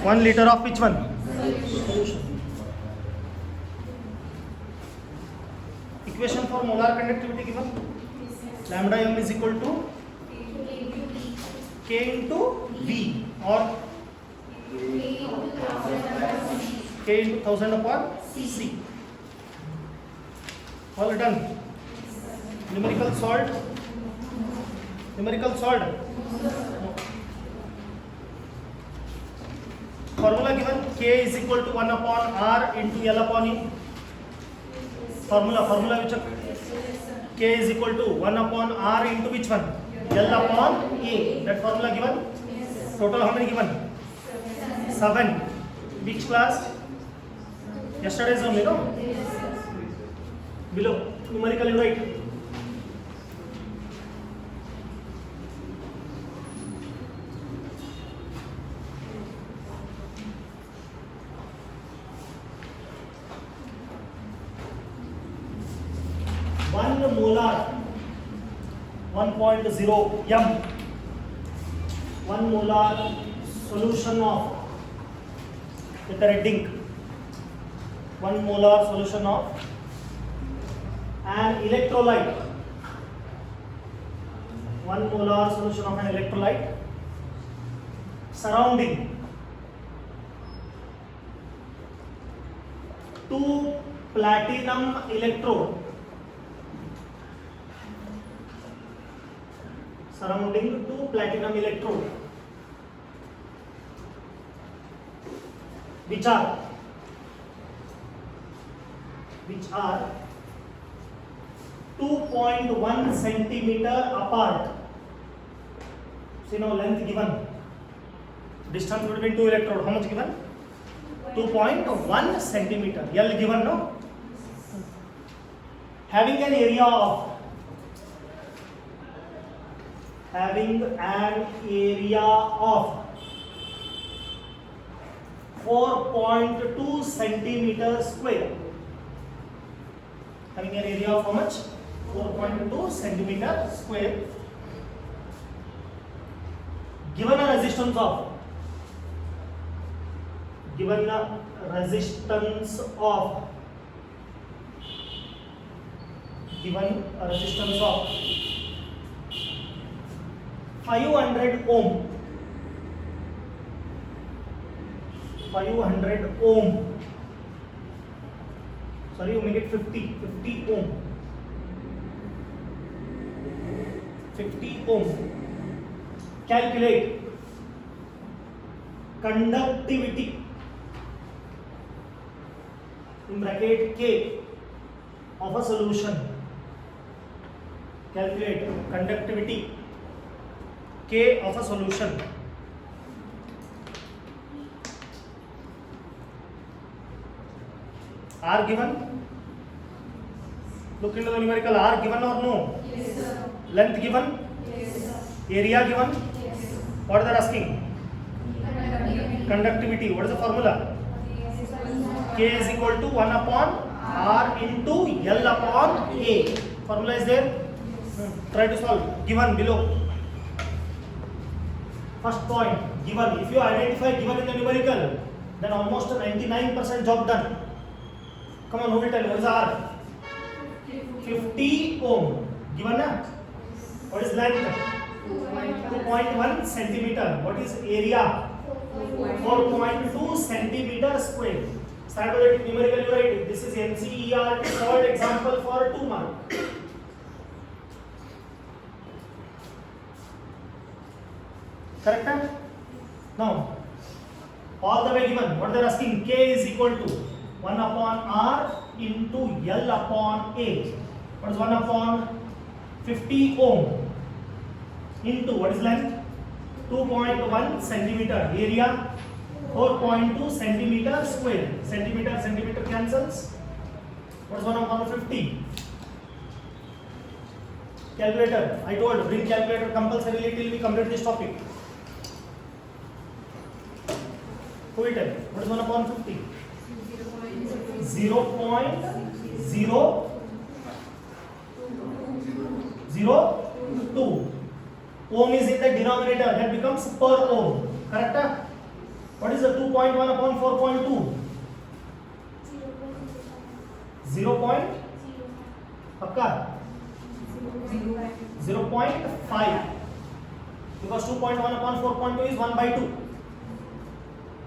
1 liter of which one? Equation for molar conductivity given. Lambda m is equal to K into V or K into 1000 upon C. All done. Numerical solved. Numerical solved. Formula given. K is equal to 1 upon R into L upon E. Formula which K is equal to 1 upon R into which one? L upon A. That formula given. Total how many given? 7. Which class? Yesterday's only, no? Below. Numerically write. Molar 1.0 m 1 molar solution of with a red ink 1 molar solution of an electrolyte 1 molar solution of an electrolyte surrounding 2 platinum electrode surrounding 2 platinum electrode which are 2.1 centimeter apart. See now length given, distance between 2 electrode how much given? 2.1 centimeter. L given, no? Having an area of 4.2 centimeter square. Having an area of how much? 4.2 centimeter square. Given a resistance of 500 ohm. 500 ohm. Sorry, you make it 50 ohm. 50 ohm. Calculate conductivity in bracket K of a solution. Calculate conductivity K of a solution. R given. Look into the numerical. R given or no? Yes, sir. Length given? Yes, sir. Area given? Yes, sir. What are they asking? Conductivity. What is the formula? K is equal to 1 upon R into L upon A. Formula is there? Try to solve. Given below. First point, given. If you identify given in the numerical, then almost 99% job done. Come on, who will tell? What is R? 50 ohm. Given na? What is length? 2.1 centimeter. What is area? 4.2 centimeter square. Start with the numerical, you write. This is NCERT solved example for 2 marks. Correct? Now, all the way given. What they are asking? K is equal to 1 upon R into L upon A. What is 1 upon 50 ohm into what is length? 2.1 centimeter. Area 4.2 centimeter square. Centimeter cancels. What is 1 upon 50? Calculator. I told bring calculator compulsorily till we complete this topic. Who will tell? What is 1 upon 50? 0.002. Ohm is in the denominator. That becomes per ohm. Correct? What is the 2.1 upon 4.2? 0. Pakka? 0.5. Because 2.1 upon 4.2 is 1 by 2.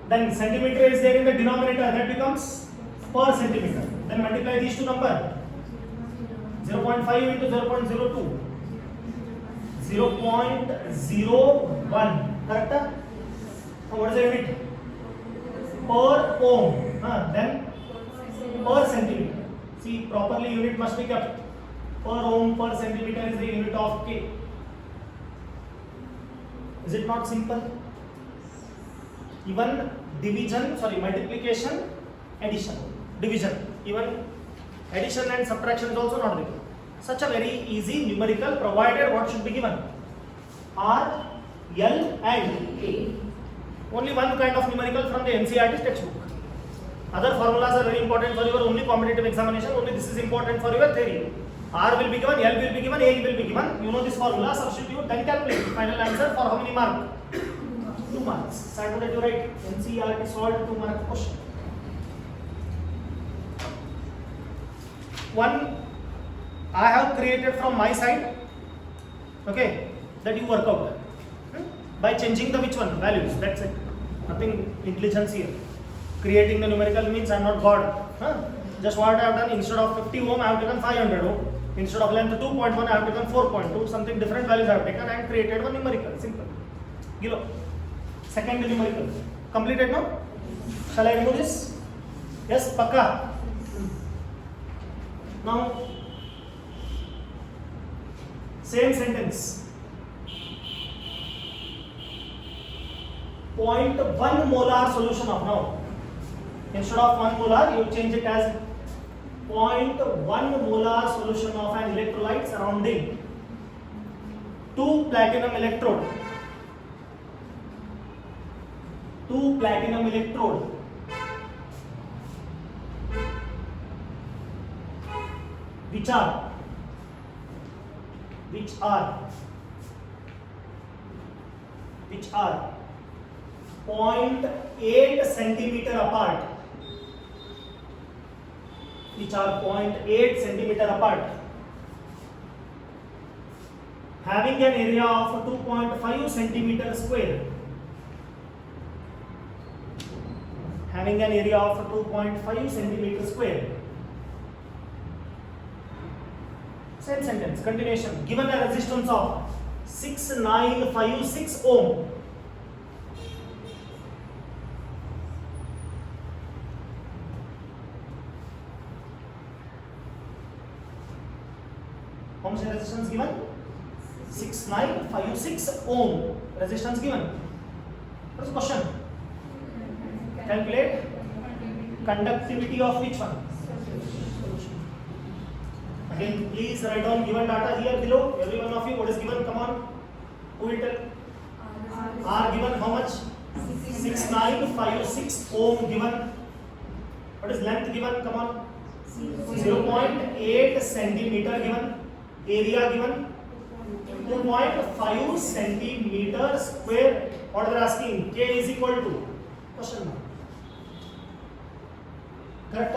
Then centimeter is there in the denominator, that becomes per centimeter. Then multiply these two numbers. 0.5 into 0.02. 0.01. Correct? Now what is the unit? Per ohm. Then per centimeter. See, properly unit must be kept. Per ohm per centimeter is the unit of K. Is it not simple? Even multiplication, addition, division, even addition and subtraction is also not there. Such a very easy numerical, provided what should be given? R, L and A. Only one kind of numerical from the NCERT textbook. Other formulas are very important for your only competitive examination. Only this is important for your theory. R will be given, L will be given, A will be given. You know this formula, substitute, then calculate. Final answer for how many marks? 2 marks. Start that you write NCERT solved 2 mark question. One I have created from my side. Okay, that you work out by changing the which one values. That's it. Nothing intelligence here. Creating the numerical means I am not God. Just what I have done, instead of 50 ohm I have taken 500 ohm. Instead of length 2.1 I have taken 4.2. Something different values I have taken and created one numerical. Simple. Gilo. Second numerical. Completed now? Shall I remove this? Yes, Pakka. Now, same sentence. 0.1 molar solution of now. Instead of 1 molar, you change it as 0.1 molar solution of an electrolyte surrounding 2 platinum electrode. 2 platinum electrode. Which are 0.8 centimeter apart. Which are 0.8 centimeter apart. Having an area of 2.5 centimeter square. Having an area of 2.5 centimeter square. Same sentence, continuation. Given a resistance of 6956 ohm. How much resistance given? 6956 ohm resistance given. What is the question? Calculate conductivity of which one? Again, please write down given data here below. Every one of you, what is given? Come on. Who will tell? R given how much? 6956 ohm given. What is length given? Come on. 0.8 centimeter given. Area given. 2.5 centimeter square. What they are asking? K is equal to? Question mark. Correct?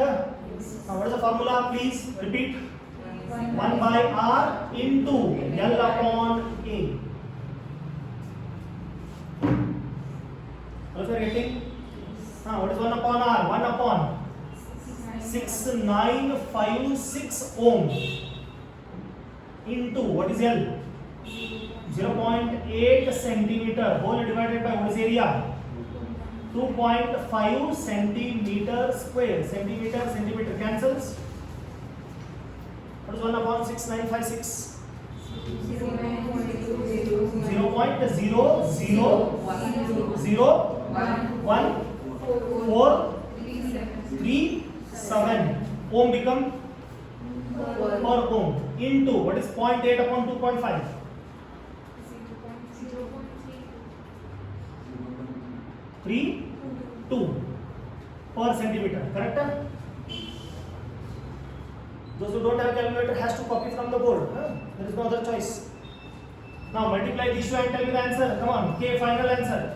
Now what is the formula? Please repeat. 1 by R into L upon A. What is the getting? What is 1 upon R? 1 upon 6956 ohm into what is L? 0.8 centimeter whole divided by what is area? 2.5 centimeter square. Centimeter cancels. What is 1 upon 6956? 0.000137 ohm become per ohm into what is 0.8 upon 2.5? 32 per centimeter. Correct? Those who don't have calculator has to copy from the board. There is no other choice. Now multiply these two and tell me the answer. Come on, K final answer.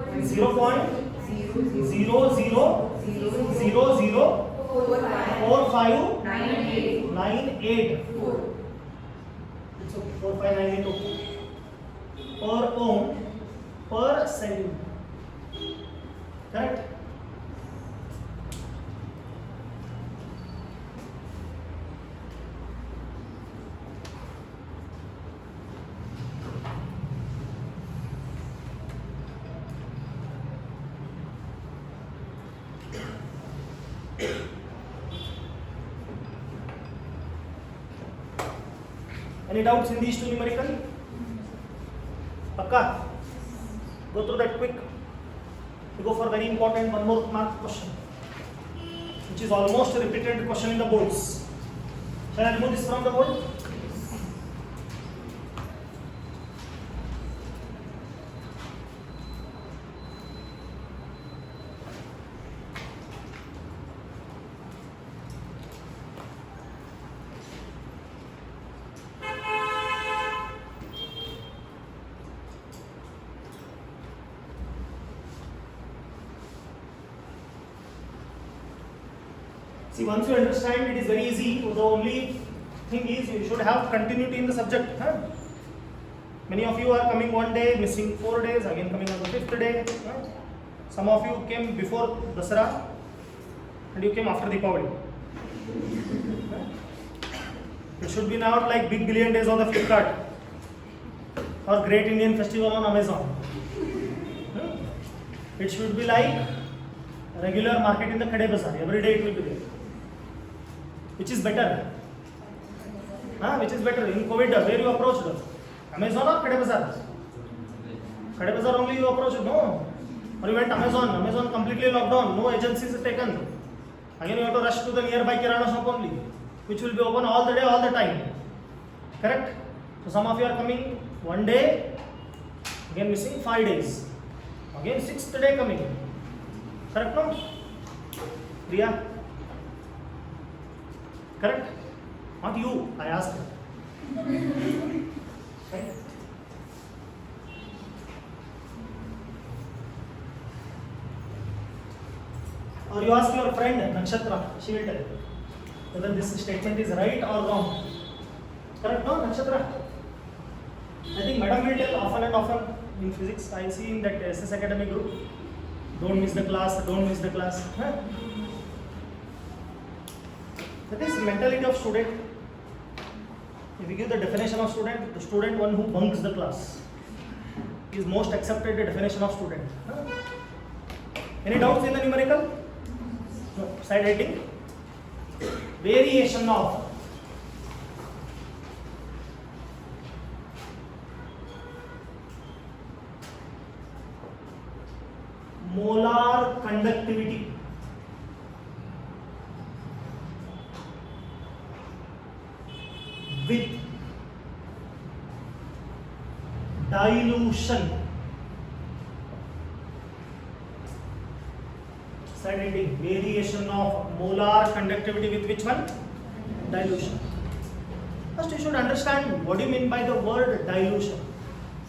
0.000004598. It's okay, 4598 okay. Per ohm per centimeter. Correct? Any doubts in these two numerical? Pakka? Go through that quick. We go for very important one more mark question, which is almost a repeated question in the boards. Shall I remove this from the board? See, once you understand, it is very easy. The only thing is you should have continuity in the subject. Huh? Many of you are coming one day, missing 4 days, again coming on the 5th day. Huh? Some of you came before Dasara and you came after Deepavali. Huh? It should be not like Big Billion Days on the Flipkart or Great Indian Festival on Amazon. Huh? It should be like regular market in the Khade Bazaar. Every day it will be there. Which is better? Which is better? In COVID, where you approached? Amazon or Khade Bazaar? Khade Bazaar only you approached? No. Or you went Amazon. Amazon completely locked down. No agencies are taken. Again you have to rush to the nearby Kirana shop only, which will be open all the day, all the time. Correct? So some of you are coming one day, again missing 5 days. Again 6th day coming. Correct, no? Priya? Correct? Not you, I asked. Right? Or you ask your friend Nakshatra, she will tell you whether this statement is right or wrong. Correct, no, Nakshatra? I think Madam will tell often and often in physics. I see in that SS Academy group. Don't miss the class, don't miss the class. Huh? That is mentality of student. If we give the definition of student, the student one who bunks the class is most accepted definition of student. Huh? Any doubts in the numerical? No. Side heading. Variation of molar conductivity with dilution. Side heading. Variation of molar conductivity with which one? Dilution. First you should understand what do you mean by the word dilution.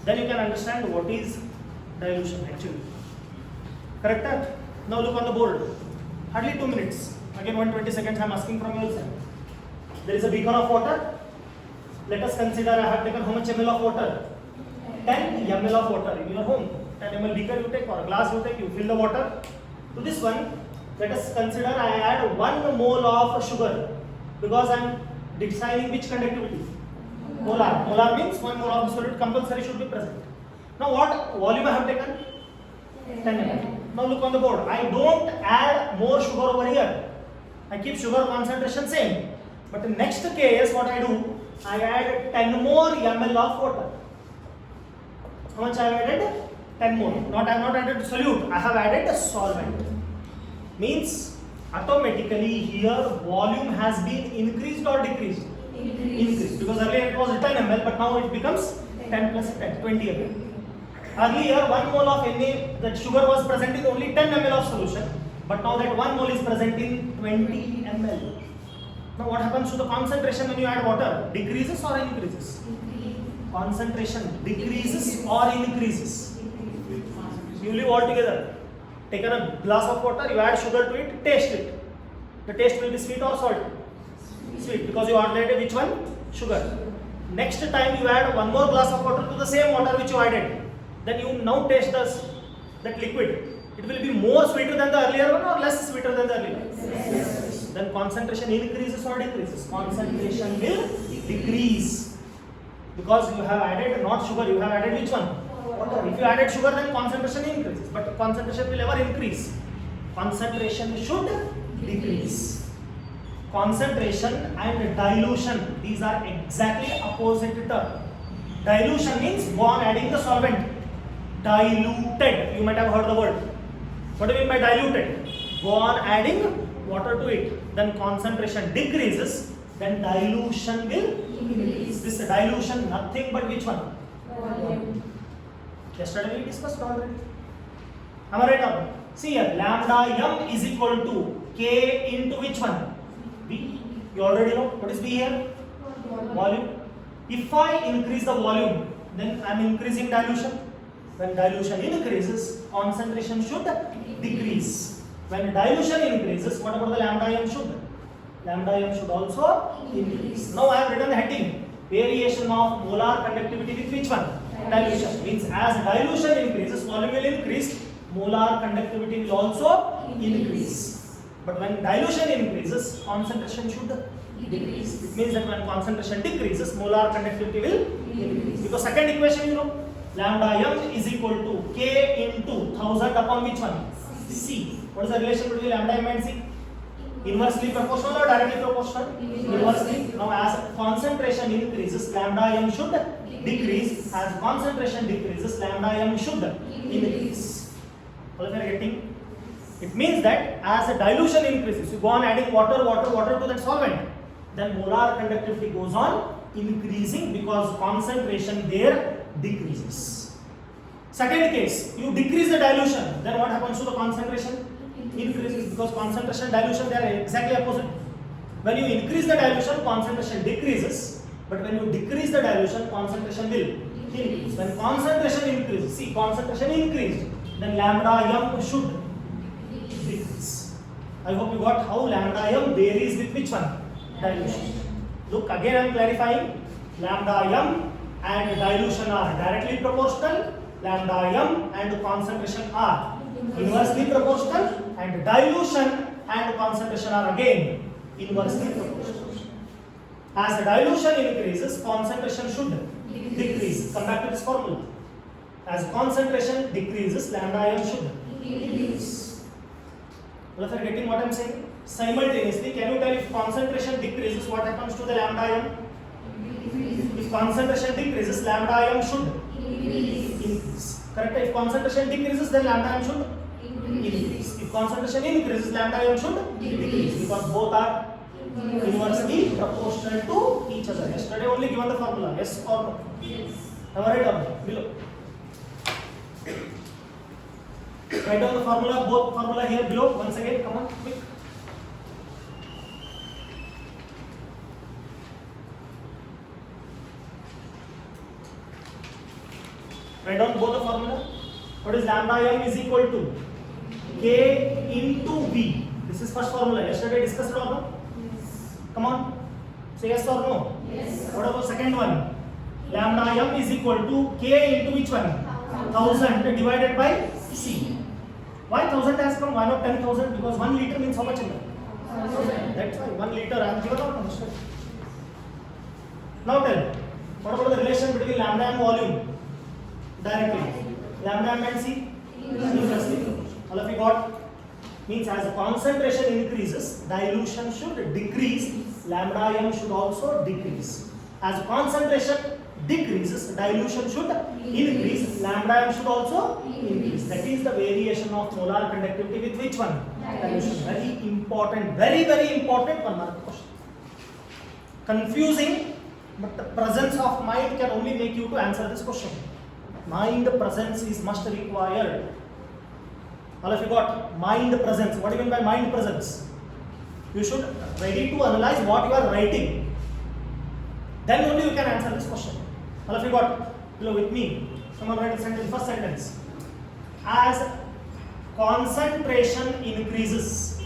Then you can understand what is dilution actually. Correct? Now look on the board. Hardly 2 minutes. Again 120 seconds I am asking from your side. There is a beaker of water. Let us consider I have taken how much ml of water? 10 ml of water in your home. 10 ml beaker you take or a glass you take, you fill the water. To this one, let us consider I add 1 mole of sugar because I am deciding which conductivity? Molar. Molar means 1 mole of the solid compulsory should be present. Now what volume I have taken? 10 ml. Now look on the board. I don't add more sugar over here. I keep sugar concentration same. But in next case, what I do? I add 10 more ml of water. How much I have added? 10 more. I have not added solute. I have added a solvent. Means automatically here volume has been increased or decreased? Increased. Because earlier it was 10 ml, but now it becomes 10 plus 10, 20 ml. Earlier 1 mole of Na, that sugar was present in only 10 ml of solution, but now that 1 mole is present in 20 ml. Now what happens to the concentration when you add water? Decreases or increases? Concentration decreases or increases? You live all together. Taken a glass of water, you add sugar to it, taste it. The taste will be sweet or salt? Sweet, because you added which one? Sugar. Next time you add one more glass of water to the same water which you added. Then you now taste that liquid. It will be more sweeter than the earlier one or less sweeter than the earlier one? Yes. Then concentration increases or decreases? Concentration will decrease. Because you have added not sugar, you have added which one? Water. If you added sugar, then concentration increases. But concentration will never increase. Concentration should decrease. Concentration and dilution, these are exactly opposite terms. Dilution means go on adding the solvent. Diluted, you might have heard the word. What do you mean by diluted? Go on adding water to it. Then concentration decreases. Then dilution will increase. This dilution, nothing but which one? Volume. Yesterday we discussed already. Am I right or not? See here, lambda m is equal to K into which one? V. You already know. What is V here? Volume. If I increase the volume, then I am increasing dilution. When dilution increases, concentration should decrease. When dilution increases, what about the lambda m should? Lambda m should also increase. Now I have written the heading. Variation of molar conductivity with which one? Dilution. Means as dilution increases, volume will increase. Molar conductivity will also increase. But when dilution increases, concentration should decrease. It means that when concentration decreases, molar conductivity will increase. Because second equation you know, lambda m is equal to K into 1000 upon which one? C. What is the relation between lambda m and C? Inversely proportional or directly proportional? Inversely. Now as concentration increases, lambda m should decrease. As concentration decreases, lambda m should increase. All of you are getting? It means that as the dilution increases, you go on adding water to that solvent, then molar conductivity goes on increasing because concentration there decreases. Second case, you decrease the dilution, then what happens to the concentration? Increases, because concentration and dilution they are exactly opposite. When you increase the dilution, concentration decreases, but when you decrease the dilution, concentration will increase. When concentration increases, see concentration increased, then lambda m should decrease. I hope you got how lambda m varies with which one? Dilution. Look, again I am clarifying. Lambda m and dilution are directly proportional. Lambda m and concentration are inversely proportional, and dilution and concentration are again inversely proportional. As the dilution increases, concentration should decrease. Come back to this formula. As concentration decreases, lambda m should decrease. Well, if you are getting what I am saying? Simultaneously, can you tell if concentration decreases, what happens to the lambda m? If concentration decreases, lambda m should increase. Correct? If concentration decreases, then lambda m should increase. If concentration increases, lambda m should decrease, because both are inversely proportional to each other. Yesterday only given the formula. Yes or no? Yes. Am I right or no? Below. Write down the formula, both formula here below. Once again, come on, quick. Write down both the formula. What is lambda m is equal to K into V. This is first formula. Yesterday discussed it or no? Yes. Come on. Say yes or no? Yes. What about second one? Lambda m is equal to K into which one? 1000 divided by C. Why 1000 has come? Why not 10,000? Because 1 liter means how much in that? 1000. That's why 1 liter I am given out. Now tell. What about the relation between lambda and volume? Directly. Lambda m and C? Inversely. All of you got? Means as the concentration increases, dilution should decrease. Lambda m should also decrease. As the concentration decreases, dilution should increase. Lambda m should also increase. That is the variation of molar conductivity with which one? Dilution. Very important, very important 1 mark question. Confusing, but the presence of mind can only make you to answer this question. Mind presence is must required. All of you got mind presence. What do you mean by mind presence? You should ready to analyze what you are writing. Then only you can answer this question. All of you got? Below with me. Someone write a sentence. First sentence. as concentration increases.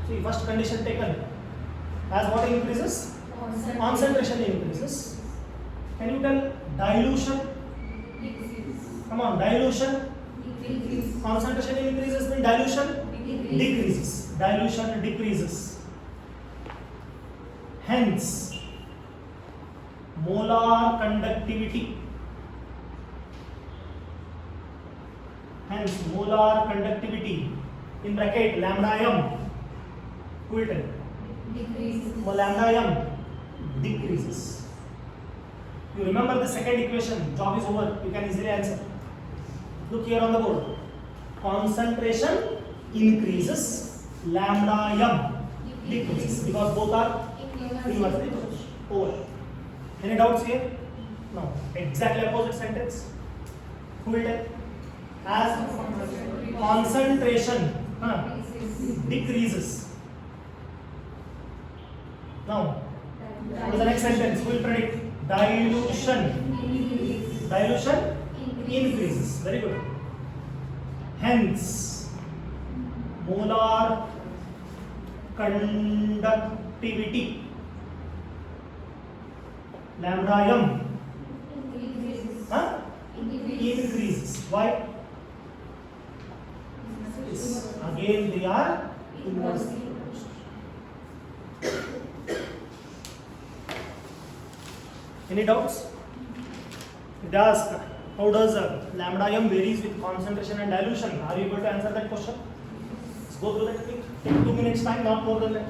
See, first condition taken, as what increases? Concentration increases. Can you tell dilution? Come on, dilution. Concentration increases, then dilution decreases. Dilution decreases. Hence, molar conductivity. Hence, molar conductivity in bracket lambda m. Who will tell? Decreases. Lambda m decreases. You remember the second equation, job is over, you can easily answer. Look here on the board. Concentration increases, lambda m decreases, because both are inversely over. Any doubts here? No. Exactly opposite sentence. Who will tell? As concentration decreases. Now, what is the next sentence? Who will predict? Dilution. Dilution increases. Very good. Hence, molar conductivity lambda m increases. Why? Yes. Again, they are inversely opposed. Any doubts? They ask, how does lambda m varies with concentration and dilution? Are you able to answer that question? Let's go through that quick. Take 2 minutes time, not more than that.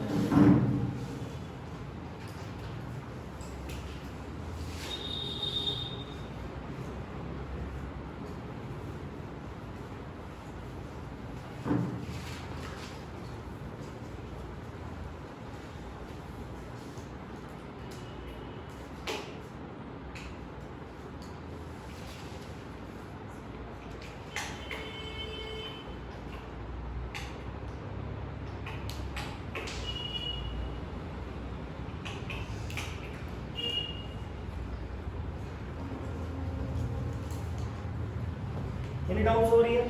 Any doubts over here?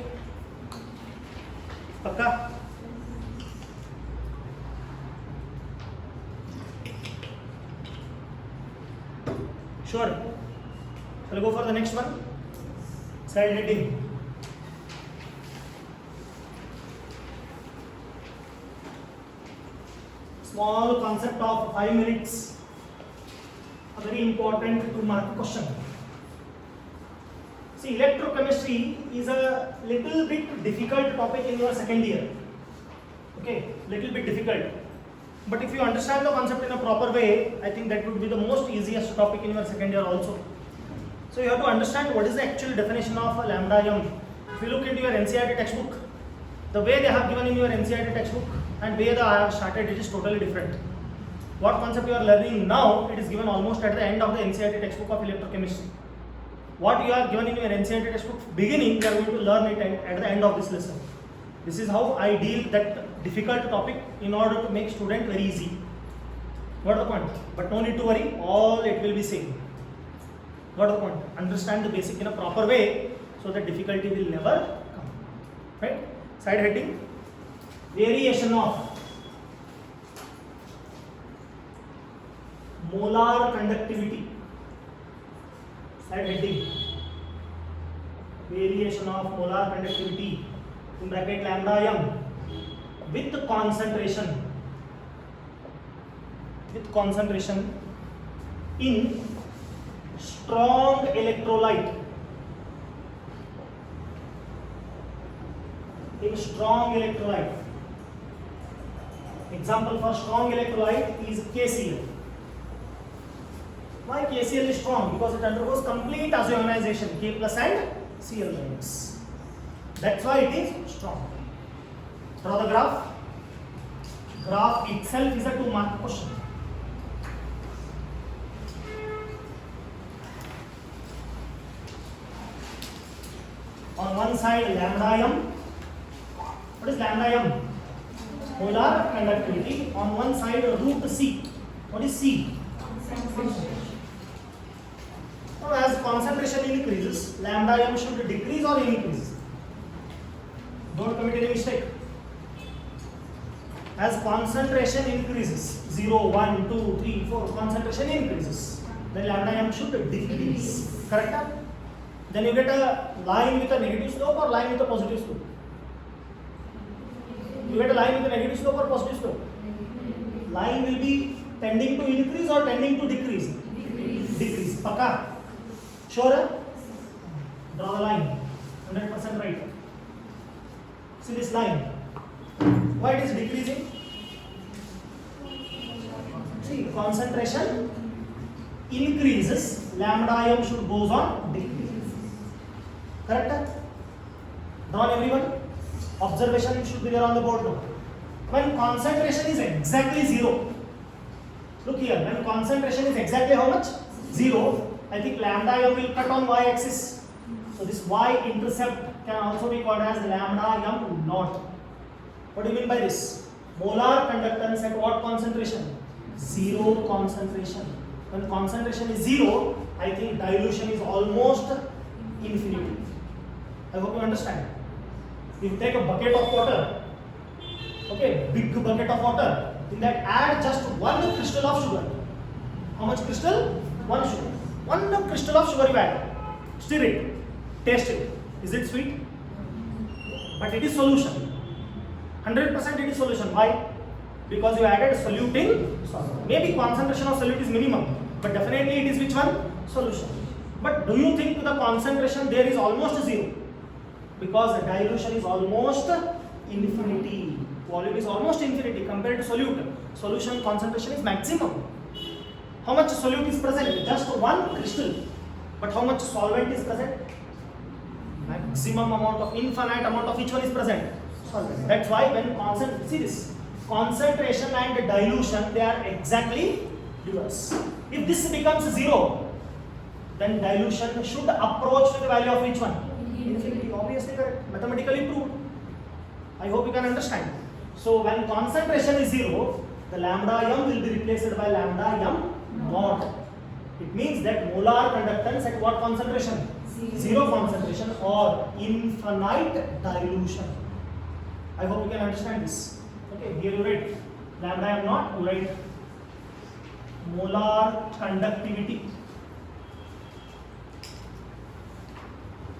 Pakka? Sure. Shall I go for the next one? Side heading. Small concept of 5 minutes. A very important 2-mark question. See, electrochemistry is a little bit difficult topic in your second year. Okay, little bit difficult. But if you understand the concept in a proper way, I think that would be the most easiest topic in your second year also. So you have to understand what is the actual definition of a lambda m. If you look into your NCERT textbook, the way they have given in your NCERT textbook and way I have started, it is totally different. What concept you are learning now, it is given almost at the end of the NCERT textbook of electrochemistry. What you are given in your NCERT textbook beginning, you are going to learn it at the end of this lesson. This is how I deal that difficult topic in order to make student very easy. Got the point? But no need to worry, all it will be same. Got the point? Understand the basic in a proper way so that difficulty will never come. Right? Side heading. Variation of molar conductivity. Side heading. Variation of molar conductivity in bracket lambda m with concentration in strong electrolyte. In strong electrolyte. Example for strong electrolyte is KCl. Why KCl is strong? Because it undergoes complete azotionization, K plus and Cl minus. That's why it is strong. Draw the graph. Graph itself is a 2-mark question. On one side lambda m. What is lambda m? Molar conductivity. On one side root C. What is C? Now as concentration increases, lambda m should decrease or increase? Don't commit any mistake. As concentration increases, 0, 1, 2, 3, 4, concentration increases, then lambda m should decrease. Correct? Then you get a line with a negative slope or line with a positive slope? You get a line with a negative slope or positive slope? Line will be tending to increase or tending to decrease? Decrease. Paka? Sure? Draw the line. 100% right. See this line. Why it is decreasing? See, concentration increases, lambda m should goes on decrease. Correct? Drawn everyone? Observation should be there on the board now. When concentration is exactly 0, look here, when concentration is exactly how much? 0, I think lambda m will cut on y-axis. So this y-intercept can also be called as lambda m naught. What do you mean by this? Molar conductance at what concentration? 0 concentration. When concentration is 0, I think dilution is almost infinity. I hope you understand. If you take a bucket of water, okay, big bucket of water, in that add just 1 crystal of sugar. How much crystal? 1 sugar. 1 crystal of sugar you add. Stir it. Taste it. Is it sweet? But it is solution. 100% it is solution. Why? Because you added solute in solvent. Maybe concentration of solute is minimum, but definitely it is which one? Solution. But do you think the concentration there is almost 0? Because the dilution is almost infinity. Volume is almost infinity compared to solute. Solution concentration is maximum. How much solute is present? Just 1 crystal. But how much solvent is present? Maximum amount of, infinite amount of which one is present? Solvent. That's why when see this, concentration and dilution, they are exactly reverse. If this becomes 0, then dilution should approach to the value of which one? Infinity. Obviously correct. Mathematically proved. I hope you can understand. So when concentration is 0, the lambda m will be replaced by lambda m naught. It means that molar conductance at what concentration? 0 concentration or infinite dilution. I hope you can understand this. Okay, here you write lambda m naught, you write molar conductivity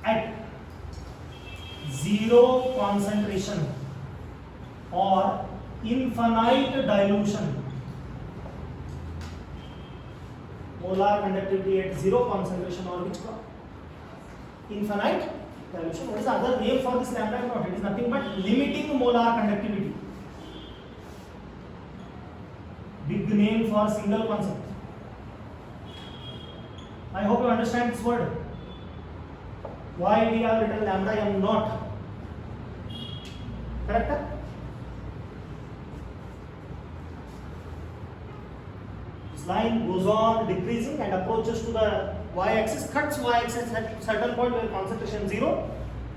at 0 concentration or infinite dilution. Molar conductivity at 0 concentration or which one? Infinite dilution. What is the other name for this lambda m naught? It is nothing but limiting molar conductivity. Big name for single concept. I hope you understand this word. Why we have written lambda m naught? Correct? This line goes on decreasing and approaches to the y-axis, cuts y-axis at certain point where concentration 0.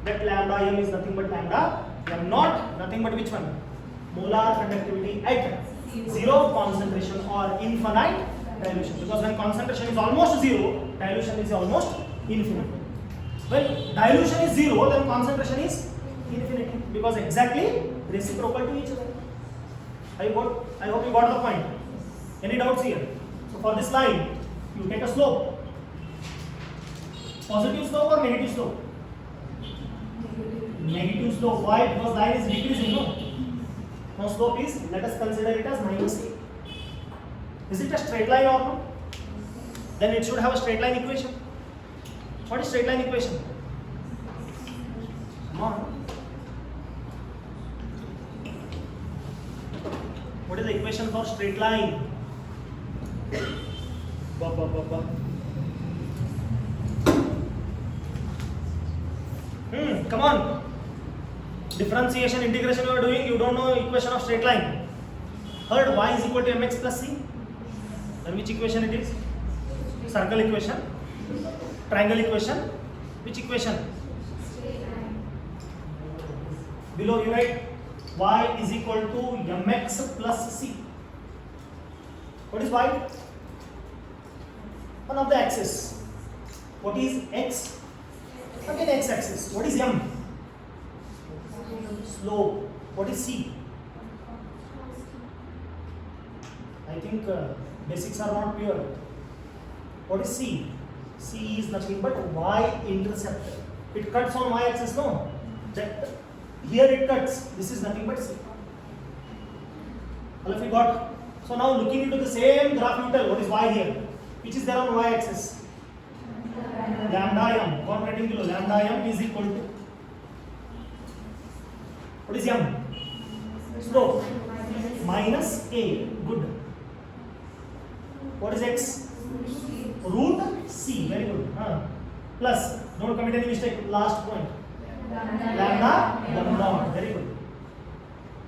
That lambda m is nothing but lambda m naught, nothing but which one? Molar conductivity at 0 concentration or infinite dilution. Because when concentration is almost 0, dilution is almost infinite. When dilution is 0, then concentration is infinity because exactly reciprocal to each other. I hope you got the point. Any doubts here? So for this line, you take a slope. Positive slope or negative slope? Negative slope. Why? Because line is decreasing, no? Now slope is, let us consider it as -a. Is it a straight line or no? Then it should have a straight line equation. What is straight line equation? Come on. What is the equation for straight line? Come on. Differentiation, integration you are doing, you don't know equation of straight line. Heard y is equal to mx plus c. Then which equation it is? Circle equation. Triangle equation. Which equation? Below you write y is equal to mx plus c. What is y? One of the axis. What is x? Again x axis. What is m? Slope. What is c? I think basics are not pure. What is c? C is nothing but y-intercept. It cuts on y-axis, no? That here it cuts. This is nothing but c. All of you got? So now looking into the same graph, you tell what is y here, which is there on y-axis. Lambda m. What writing below? Lambda m is equal to. What is m? Slope. Minus a. Good. What is x? Root c. Very good. Plus. Don't commit any mistake. Last point. Lambda m naught. Very good.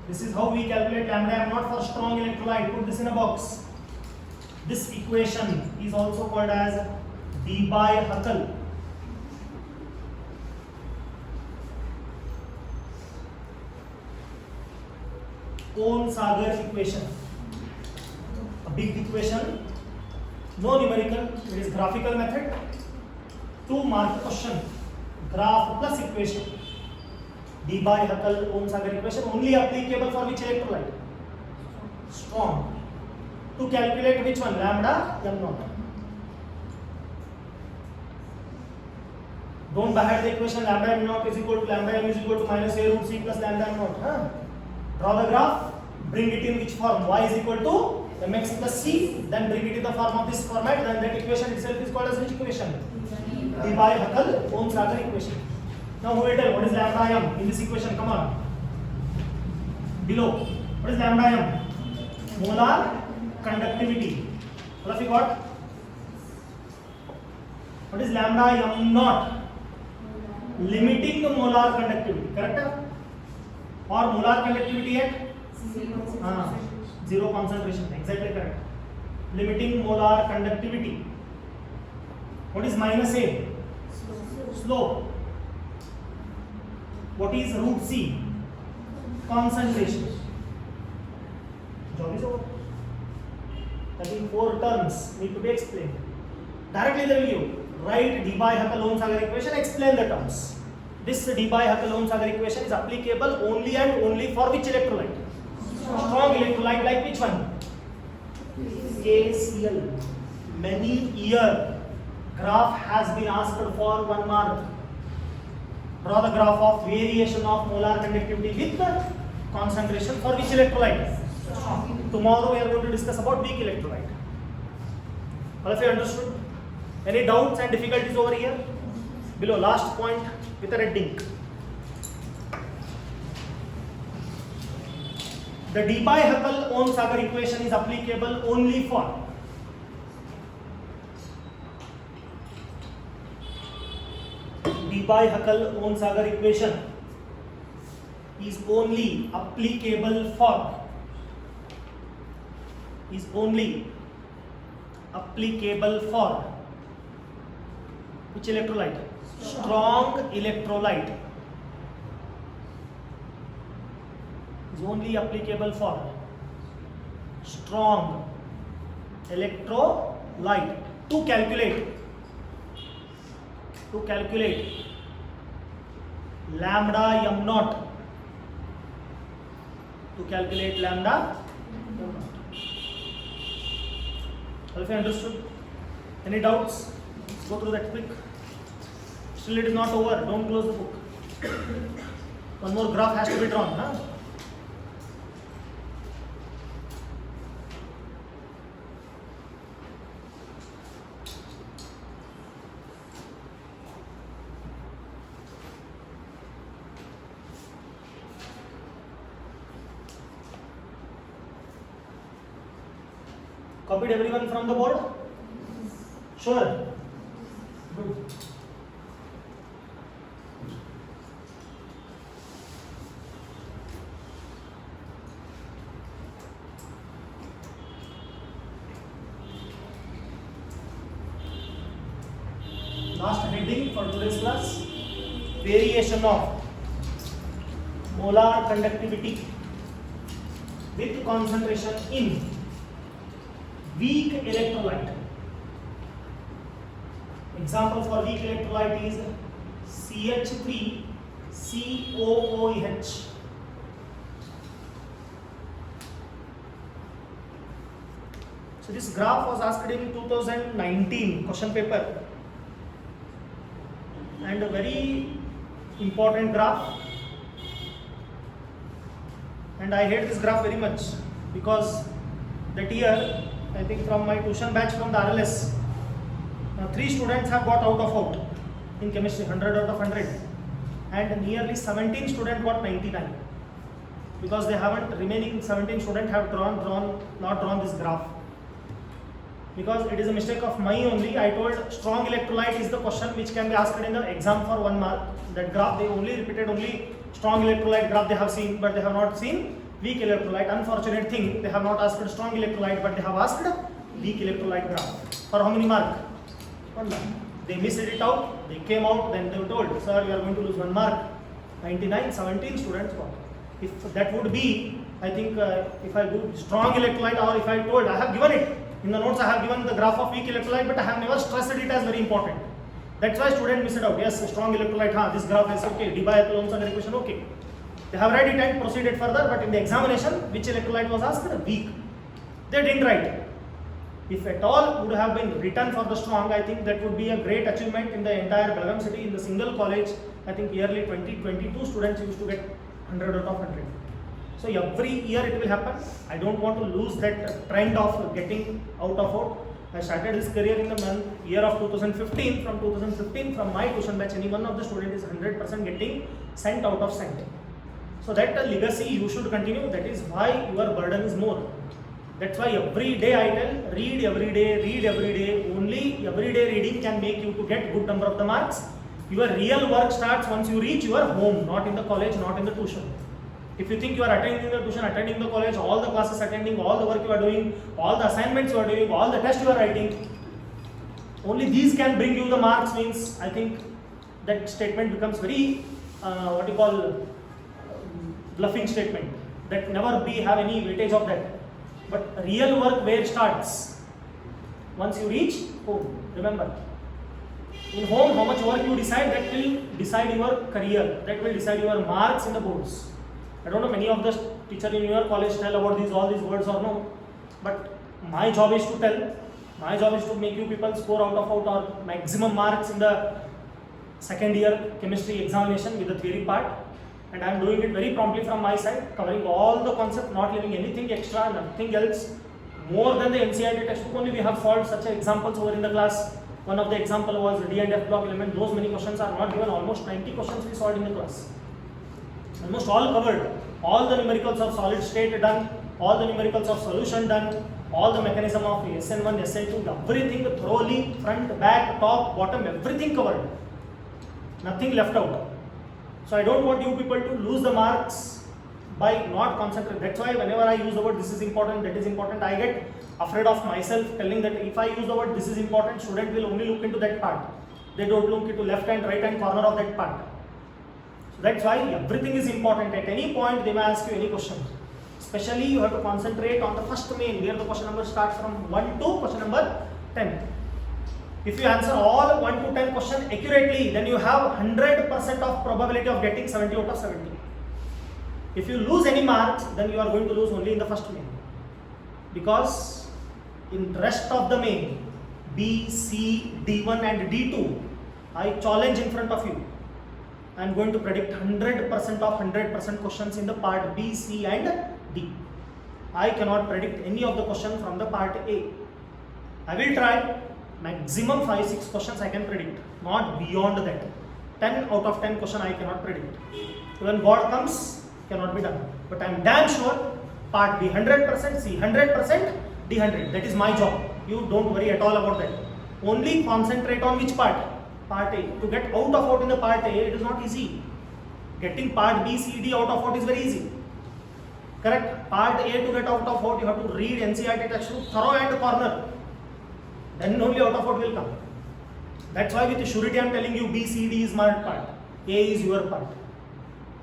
This is how we calculate lambda m naught for strong electrolyte. Put this in a box. This equation is also called as Debye-Huckel. Kohn-Sagar equation. A big equation. No numerical. It is graphical method. 2 mark question. Graph plus equation. Debye-Huckel Kohn-Sagar equation only applicable for which electrolyte? Strong. To calculate which one? Lambda m naught. Don't by heart the equation lambda m naught is equal to lambda m is equal to minus a root c plus lambda m naught. Draw the graph. Bring it in which form? Y is equal to mx plus c. Then bring it in the form of this format. Then that equation itself is called as which equation? Debye-Huckel Kohn-Sagar equation. Now who will tell what is lambda m in this equation? Come on. Below. What is lambda m? Molar conductivity. All of you got? What is lambda m naught? Limiting molar conductivity. Correct? Or molar conductivity at? Zero concentration. Exactly correct. Limiting molar conductivity. What is minus a? Slope. What is root c? Concentration. Job is over. I think 4 terms need to be explained. Directly they will give. Write Debye-Huckel Kohn-Sagar equation, explain the terms. This Debye-Huckel Kohn-Sagar equation is applicable only and only for which electrolyte? Strong electrolyte like which one? KCl. Many year graph has been asked for 1 mark. Draw the graph of variation of molar conductivity with the concentration for which electrolyte? Tomorrow we are going to discuss about weak electrolyte. All of you understood? Any doubts and difficulties over here? Below, last point with a red ink. The Debye-Huckel Kohn-Sagar equation is applicable only for Debye-Huckel Kohn-Sagar equation is only applicable for which electrolyte? Strong electrolyte. Is only applicable for strong electrolyte. To calculate lambda m naught. To calculate lambda m naught. Have you understood? Any doubts? Let's go through that quick. Still it is not over. Don't close the book. One more graph has to be drawn. Huh? Copied everyone from the board? Sure. Good. Last heading for today's class: variation of molar conductivity with concentration in weak electrolyte. Example for weak electrolyte is CH3COOH. So this graph was asked in 2019 question paper, and a very important graph, and I hate this graph very much because that year, I think from my tuition batch from the RLS, 3 students have got out of out in chemistry, 100 out of 100, and nearly 17 students got 99 because they haven't, remaining 17 students have not drawn this graph. Because it is a mistake of mine only. I told strong electrolyte is the question which can be asked in the exam for 1 mark. That graph they only repeated only strong electrolyte graph they have seen, but they have not seen weak electrolyte. Unfortunate thing, they have not asked strong electrolyte, but they have asked weak electrolyte graph. For how many mark? 1 mark. They missed it out. They came out. Then they were told, sir, you are going to lose 1 mark. 99, 17 students got. If that would be, I think if I do strong electrolyte, or if I told, I have given it. In the notes I have given the graph of weak electrolyte, but I have never stressed it as very important. That's why student missed it out. Yes, strong electrolyte, this graph is okay. Dibiathlon equation, okay. They have read it and proceeded further, but in the examination, which electrolyte was asked? Weak. They didn't write. If at all would have been written for the strong, I think that would be a great achievement in the entire Belgaum city. In the single college, I think yearly 22 students used to get 100 out of 100. So every year it will happen. I don't want to lose that trend of getting out of out. I started this career in the year of 2015. From 2015, from my tuition batch, any one of the student is 100% getting sent out of sent. So that legacy you should continue. That is why your burden is more. That's why every day I tell, read every day, read every day. Only everyday reading can make you to get good number of the marks. Your real work starts once you reach your home, not in the college, not in the tuition. If you think you are attending the tuition, attending the college, all the classes attending, all the work you are doing, all the assignments you are doing, all the tests you are writing, only these can bring you the marks, means I think that statement becomes very, bluffing statement. That never have any weightage of that. But real work where starts? Once you reach home, remember. In home, how much work you decide, that will decide your career, that will decide your marks in the boards. I don't know many of the teachers in your college tell about all these words or no, but my job is to tell. My job is to make you people score out of out or maximum marks in the second year chemistry examination with the theory part, and I am doing it very promptly from my side, covering all the concept, not leaving anything extra, nothing else. More than the NCERT textbook only we have solved such examples over in the class. One of the example was D and F block element. Those many questions are not given. Almost 90 questions we solved in the class. Almost all covered. All the numericals of solid state done, all the numericals of solution done, all the mechanism of SN1, SN2, everything thoroughly, front, back, top, bottom, everything covered. Nothing left out. So I don't want you people to lose the marks by not concentrating. That's why whenever I use the word this is important, that is important, I get afraid of myself telling that if I use the word this is important, student will only look into that part. They don't look into left and right hand corner of that part. That's why everything is important. At any point they may ask you any question. Especially you have to concentrate on the first main, where the question number starts from 1 to question number 10. If you answer all 1 to 10 questions accurately, then you have 100% of probability of getting 70 out of 70. If you lose any marks, then you are going to lose only in the first main. Because in rest of the main, B, C, D1 and D2, I challenge in front of you. I am going to predict 100% of 100% questions in the part B, C and D. I cannot predict any of the questions from the part A. I will try maximum 5-6 questions I can predict, not beyond that. 10 out of 10 question I cannot predict. When God comes, cannot be done. But I am damn sure part B 100%, C 100%, D 100. That is my job. You don't worry at all about that. Only concentrate on which part? Part A. To get out of out in the part A, it is not easy. Getting part B, C, D out of out is very easy. Correct? Part A to get out of out, you have to read NCERT textbook thorough and corner. Then only out of out will come. That's why with surety I am telling you B, C, D is my part. A is your part.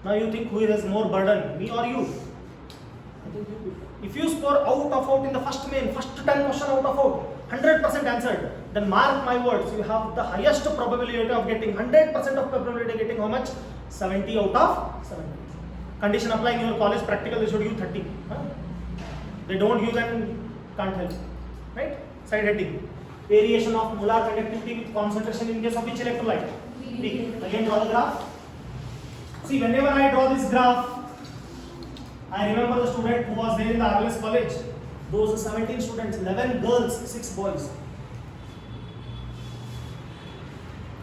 Now you think who has more burden, me or you? If you score out of out in the first main, first 10 question out of out, 100% answered, then mark my words, you have the highest probability of getting 100% of probability of getting how much? 70 out of 70. Condition applying in your college practical, they should give 30. They don't give, then can't help. Right? Side heading. Variation of molar conductivity with concentration in case of which electrolyte? Weak. Again draw the graph. See, whenever I draw this graph, I remember the student who was there in the RLS college. Those 17 students, 11 girls, 6 boys.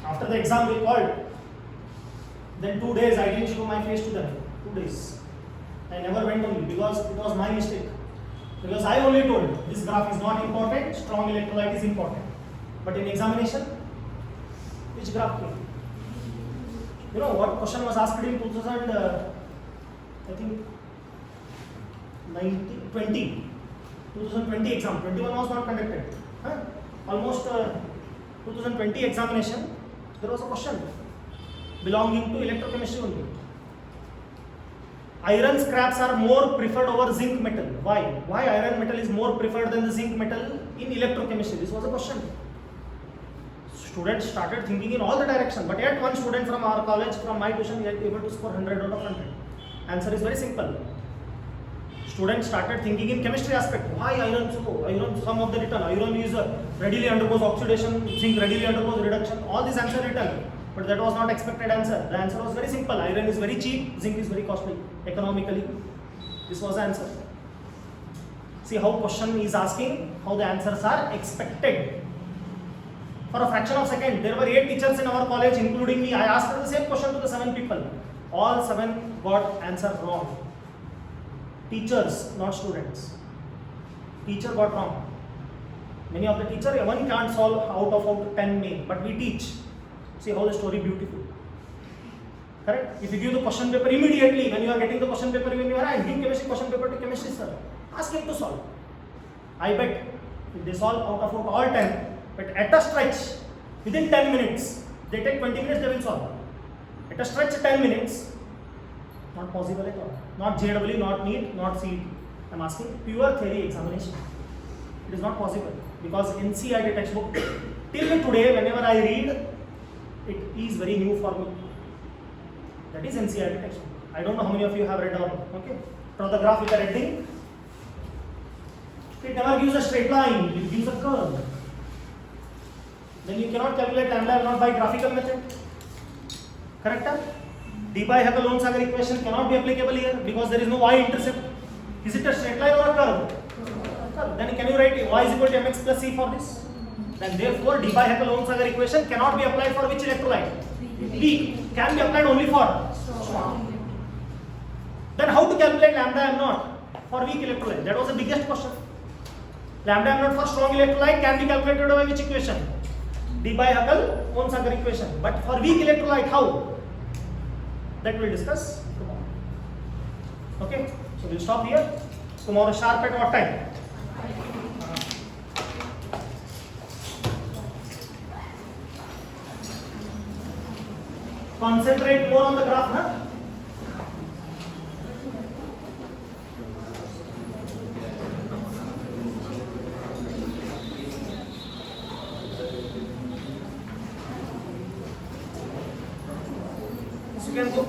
After the exam they called. Then 2 days I didn't show my face to them. 2 days. I never went only because it was my mistake. Because I only told this graph is not important, strong electrolyte is important. But in examination, which graph came? You know what question was asked in 2020 exam. 21 was not conducted. Almost 2020 examination, there was a question belonging to electrochemistry only. Iron scraps are more preferred over zinc metal. Why? Why iron metal is more preferred than the zinc metal in electrochemistry? This was a question. Students started thinking in all the direction, but yet one student from our college, from my tuition, yet able to score 100 out of 100. Answer is very simple. Students started thinking in chemistry aspect. Why iron? So iron, some of the written. Iron is readily undergoes oxidation, zinc readily undergoes reduction. All these answer written, but that was not expected answer. The answer was very simple. Iron is very cheap, zinc is very costly economically. This was the answer. See how question is asking, how the answers are expected. For a fraction of a second, there were 8 teachers in our college, including me. I asked the same question to the 7 people. All 7 got answer wrong. Teachers, not students. Teacher got wrong. Many of the teachers, one can't solve out of 10 main, but we teach. See how the story beautiful. Correct? If you give the question paper immediately, when you are getting the question paper in your hand, give chemistry question paper to chemistry sir. Ask him to solve. I bet if they solve out of all 10, but at a stretch, within 10 minutes, they take 20 minutes, they will solve. At a stretch 10 minutes, not possible at all. Not JW, not NEET, not CET. I am asking pure theory examination. It is not possible because NCERT textbook till today, whenever I read, it is very new for me. That is NCERT textbook. I don't know how many of you have read on. Okay, draw the graph with a heading. It never gives a straight line. It gives a curve. Then you cannot calculate lambda not by graphical method. Correct? D by Haeckel-Lone-Sagar equation cannot be applicable here because there is no y-intercept. Is it a straight line or a curve? Then can you write y is equal to mx plus c for this? Then therefore D by Haeckel-Lone-Sagar equation cannot be applied for which electrolyte? Weak. Can be applied only for strong. Then how to calculate lambda m naught for weak electrolyte? That was the biggest question. Lambda m naught for strong electrolyte can be calculated by which equation? D by Haeckel-Lone-Sagar equation. But for weak electrolyte, how? That we'll discuss tomorrow. Okay, so we'll stop here. Tomorrow sharp at what time? Concentrate more on the graph, na? You can go.